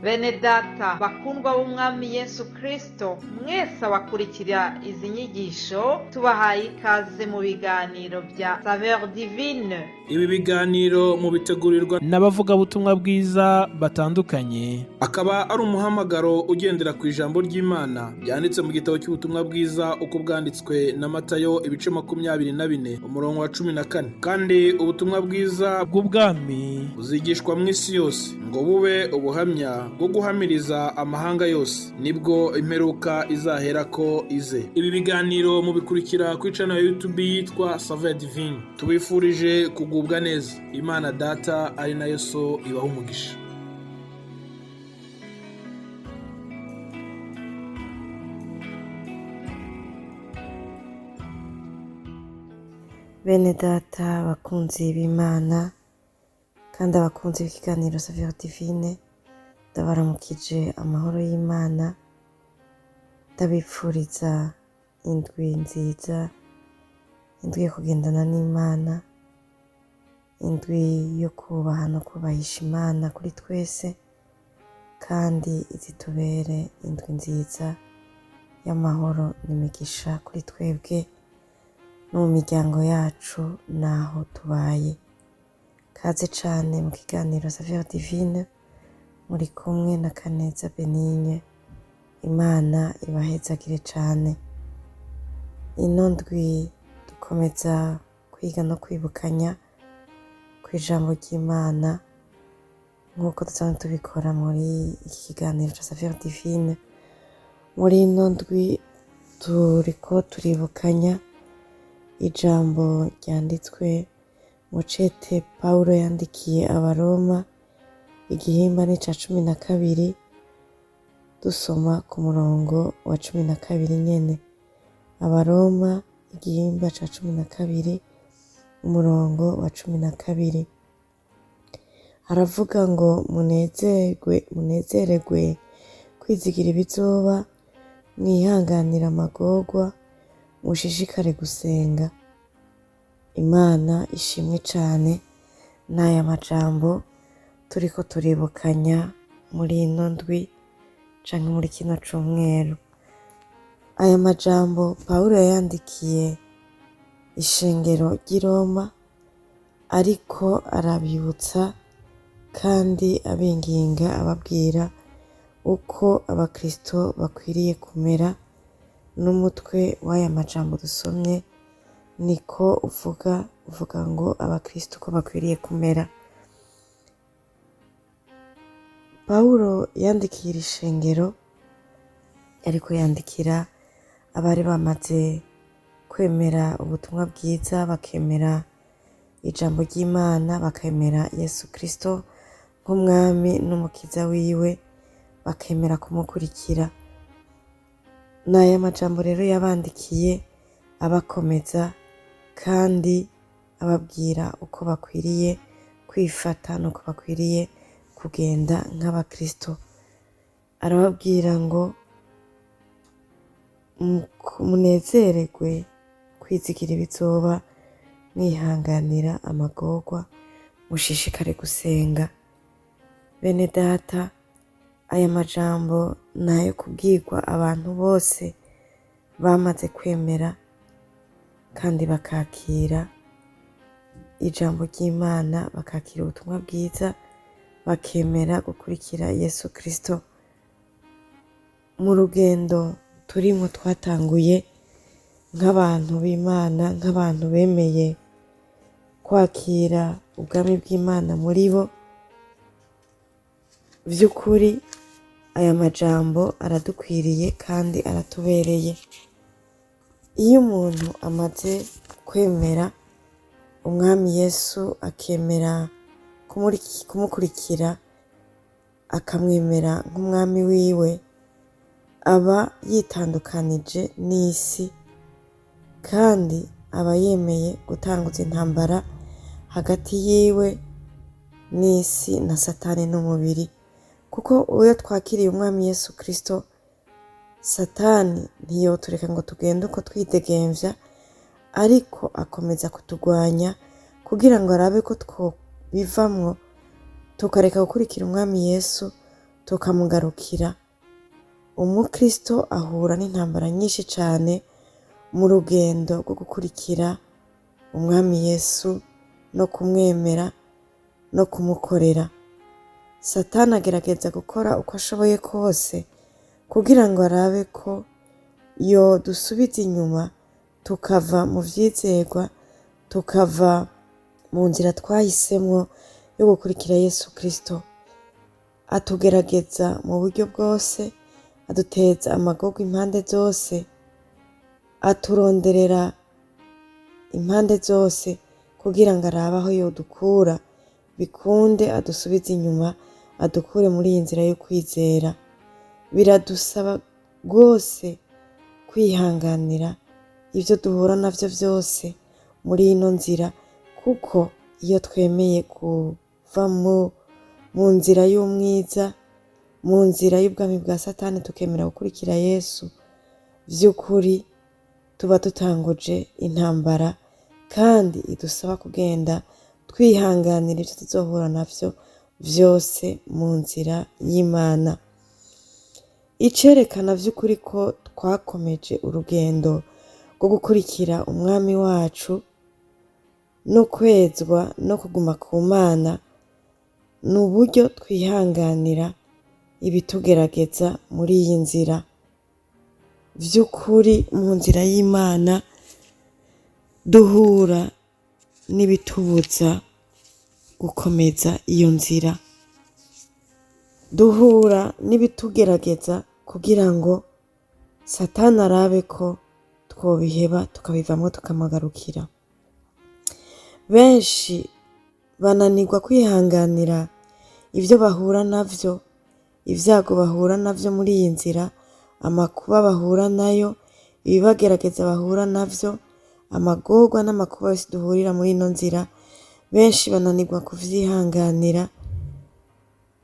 Bene data bakundwa b'umwami Yesu Kristo, mwese abakurikira izi nyigisho tubahaye ikaze mu biganiro bya Saveur Divine. Ibi biganiro mu bitegurirwa n'abavugabutumwa bwiza batandukanye, akaba ari umuhamagaro ugendera ku ijambo ry'Imana byanditse mu gitabo cy'ubutumwa bwiza uko bwanditswe na Matayo ibice 24 umurongo wa 14. Kandi ubutumwa bwiza bw'ubwami buzigishwa mu isi yose ngo bube ubuhamya bwo guhamiriza amahanga yose, nibwo imperuka izaherako ize. Ibi biganiro mubikurikira kuri channel ya YouTube yitwa Saveur Divine. Tubifurije kugubwa neza. Imana Data ari nayo So ibaha umugisha. Bene data bakunzi b'Imana kandi abakunzi b'ikiganiro Saveur Divine, ndabaramukije amahoro y'Imana, ndabipfuriza indwi nziza, indwi yo kugendana n'Imana, indwi yo kubaha no kubahisha Imana kuri twese, kandi izitubere indwi nziza y'amahoro n'imigisha kuri twebwe no mu miryango yacu naho tubaye. Kaze cane mu kiganiro Saveur Divine, muri kumwe na Kaneza Benigne. Imana ibahezagire cane. Ino ndwi dukomeza kwiga no kwibukanya kw'ijambo ry'Imana nk'uko dusanzwe tubikora muri iki kiganiro ca Saveur Divine. Muri ino ndwi turiko turibukanya ijambo ryanditswe mu cete Pawulo yandikiye Abaroma, igihimba ni ca 12, dusoma ku murongo wa 12 nyene. Abaroma igihimba ca 12 umurongo wa 12 haravuga ngo munezererwe kwizigira ibizoba, mwihanganira amagorwa, mushishikare gusenga. Imana ishimwe cane n'aya majambo turiko turibukanya muri ino ndwi canke muri kino cumweru. Aya majambo Pawulo yandikiye ishengero ry'i Roma, ariko arabibutsa kandi abinginga ababwira uko abakristo bakwiriye kumera. N'umutwe w'aya majambo dusomye niko uvuga ngo abakristo ko bakwiriye kumera. Pawulo yandikiye iri shengero ariko yandikira abari bamaze kwemera ubutumwa bwiza, bakemera ijambo ry'Imana, bakemera Yesu Kristo nk'umwami n'umukiza wiwe, bakemera kumukurikira. N'aya majambo rero yabandikiye abakomeza kandi ababwira uko bakwiriye kwifata n'uko bakwiriye kugenda nk'abakristo. Arababwira ngo munezererwe kwizigira ibizoba, mwihanganira amagorwa, mushishikare gusenga. Bene data, aya majambo nayo kubwirwa abantu bose bamaze kwemera kandi bakakira ijambo ry'Imana, bakakira ubutumwa bwiza, bakemera gukurikira Yesu Kristo. Mu rugendo turimo twatanguye nk'abantu b'Imana, nk'abantu bemeye kwakira ubwami bw'Imana muri bo. Vy'ukuri aya majambo aradukwiriye kandi aratubereye. Iyo umuntu amaze kwemera umwami Yesu, akemera kumukurikira, akamwemera nk'umwami wiwe, aba yitandukanije n'isi kandi aba yemeye gutanguza intambara hagati yiwe n'isi na Satani n'umubiri. Kuko iyo twakiriye umwami Yesu Kristo, Satani ntiyotureka ngo tugende uko twidegemvya, ariko akomeza kutugwanya kugira ngo arabe ko twobivamwo tukareka gukurikira umwami Yesu, tukamugarukira. Umukristo ahura n'intambara nyinshi cane mu rugendo rwo gukurikira umwami Yesu no kumwemera no kumukorera. Satani agerageza gukora uko ashoboye kose kugira ngo arabe ko yodusubiza inyuma tukava mu vyizerwa, tukava mu nzira twahisemwo yo gukurikira Yesu Kristo. Atugerageza mu buryo bwose, aduteza amagorwa impande zose, aturonderera impande zose kugira ngo arabe aho yodukura, bikunde adusubize inyuma, adukure muri iyi nzira yo kwizera. Biradusaba rwose kwihanganira ivyo duhura navyo vyose muri ino nzira, kuko iyo twemeye kuva mu nzira y'umwiza, mu nzira y'ubwami bwa Satani, tukemera gukurikira Yesu, vy'ukuri tuba dutanguje intambara kandi idusaba kugenda twihanganira ivyo tuzohura navyo vyose mu nzira y'Imana. Icerekana vy'ukuri ko twakomeje urugendo rwo gukurikira umwami wacu no kwezwa no kuguma ku Mana, ni uburyo twihanganira ibitugerageza muri iyi nzira. Vy'ukuri mu nzira y'Imana duhura n'ibitubuza gukomeza iyo nzira, duhura n'ibitugerageza kugira ngo Satani arabe ko twobiheba tukabivamwo tukamugarukira. Benshi bananirwa kwihanganira ivyo bahura navyo, ivyago bahura navyo muri iyi nzira, amakuba bahura nayo, ibibagerageza bahura navyo, amagorwa n'amakuba yose duhurira muri ino nzira. Benshi bananirwa kuvyihanganira,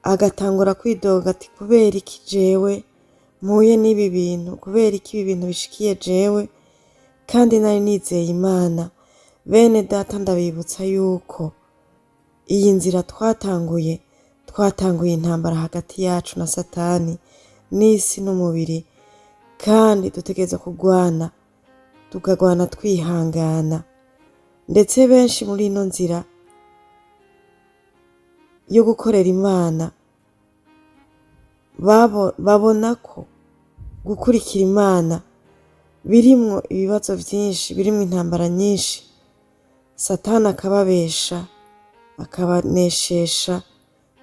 agatangura kwidoga ati kubera iki jewe mpuye n'ibi bintu, kubera iki ibi bintu bishikiye jewe kandi nari nizeye Imana. Bene data, ndabibutsa yuko iyi nzira twatanguye intambara hagati yacu na Satani n'isi n'umubiri, kandi dutegereza kugwana, tukagwana twihangana. Ndetse benshi muri ino nzira yo gukorera Imana babona ko gukurikira Imana birimwo ibibazo vyinshi, birimwo intambara nyinshi. Satani akababesha, akabaneshesha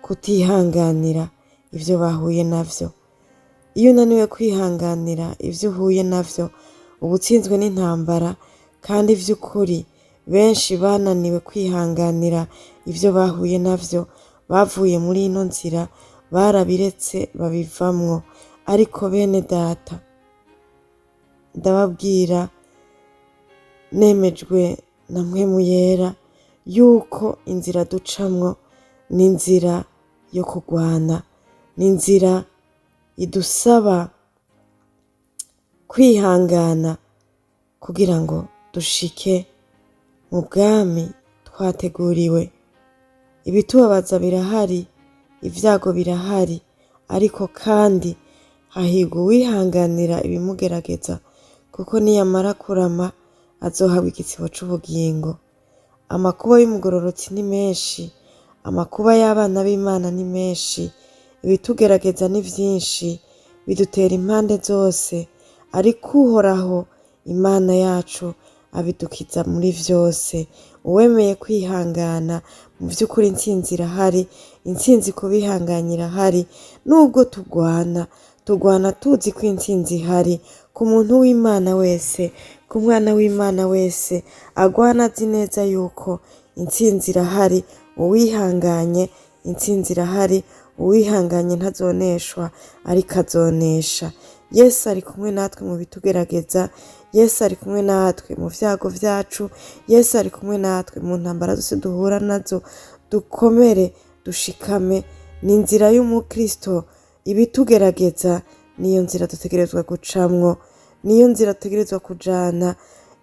kutihanganira ivyo bahuye navyo. Iyo unaniwe kwihanganira ivyo uhuye navyo, uba utsinzwe n'intambara. Kandi vy'ukuri benshi bananiwe kwihanganira ivyo bahuye navyo, bavuye muri ino nzira, barabiretse babivamwo. Ariko bene data, ndababwira nemejwe na Mpwemu Yera yuko inzira ducamwo ni inzira yo kugwana, ni inzira idusaba kwihangana kugira ngo dushike mu bwami twateguriwe. Ibitubabaza birahari, ivyago birahari, ariko kandi hahirwa uwihanganira ibimugerageza, kuko niyamara kurama azohabwa igitsibo c'ubugingo. Amakuba y'umugororotsi ni menshi, amakuba y'abana b'Imana ni menshi, ibitugerageza ni vyinshi, bidutera impande zose, ariko Uhoraho Imana yacu abidukiza muri vyose. Uwemeye kwihangana, mu vy'ukuri intsinzi irahari, intsinzi ku bihanganye irahari. Nubwo tugwana tuzi ko intsinzi ihari ku muntu w'Imana wese, ku mwana w'Imana wese agwana azi neza yuko intsinzi irahari. Uwihanganye, intsinzi irahari. Uwihanganye ntazoneshwa, ariko azonesha. Yesu ari kumwe natwe mu bitugerageza, Yesu ari kumwe natwe mu vyago vyacu, Yesu ari kumwe natwe mu ntambara zose duhura nazo. Dukomere, dushikame. Ni inzira y'umukristo. Ibitugerageza niyo nzira dutegerezwa gucamwo, niyo nzira dutegerezwa kujana.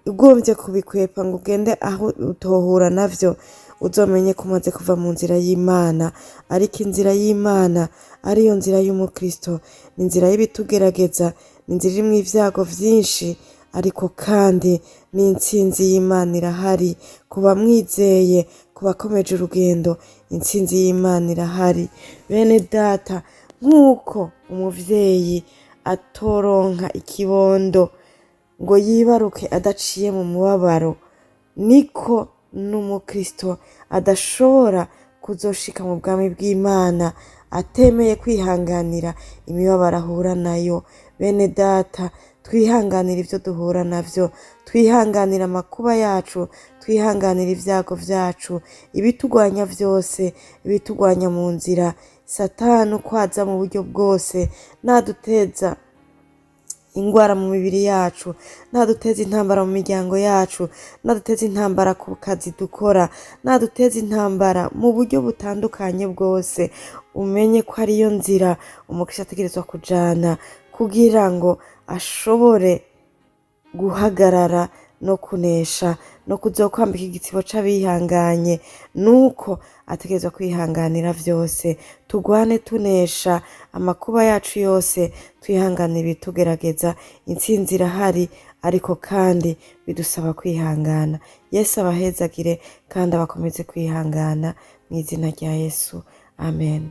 Ugomvye kubikwepa ngo ugende aho utohura navyo, uzomenye ko umaze kuva mu nzira y'Imana. Ariko inzira y'Imana ariyo nzira y'umukristo, ni inzira y'ibitugerageza, ni inzira irimwo ivyago vyinshi, ariko kandi ni intsinzi y'Imana irahari ku bamwizeye, ku bakomeje urugendo. Intsinzi y'Imana irahari. Bene data, nk'uko umuvyeyi atoronka ikibondo ngo yibaruke adaciye mu mubabaro, niko n'umukristo adashobora kuzoshika mu bwami bw'Imana atemeye kwihanganira imibabaro ahura nayo. Bene data, twihanganira ivyo duhura navyo, twihanganira amakuba yacu, twihanganira ivyago vyacu, ibitugwanya vyose, ibitugwanya mu nzira. Satani uko aza mu buryo bwose, naduteza ingwara mu mibiri yacu, naduteza intambara mu miryango yacu, naduteza intambara ku kazi dukora, naduteza intambara mu buryo butandukanye bwose, umenye ko ariyo nzira umukristo ategerezwa kujana kugira ngo ashobore guhagarara no kunesha no kuzokwambika igitsibo c'abihanganye. Nuko ategerezwa kwihanganira vyose, tugwane tunesha amakuba yacu yose, twihanganira ibitugerageza. Intsinzi irahari, ariko kandi bidusaba kwihangana. Yesu abahezagire kandi abakomeze kwihangana, mu izina rya Yesu, amen.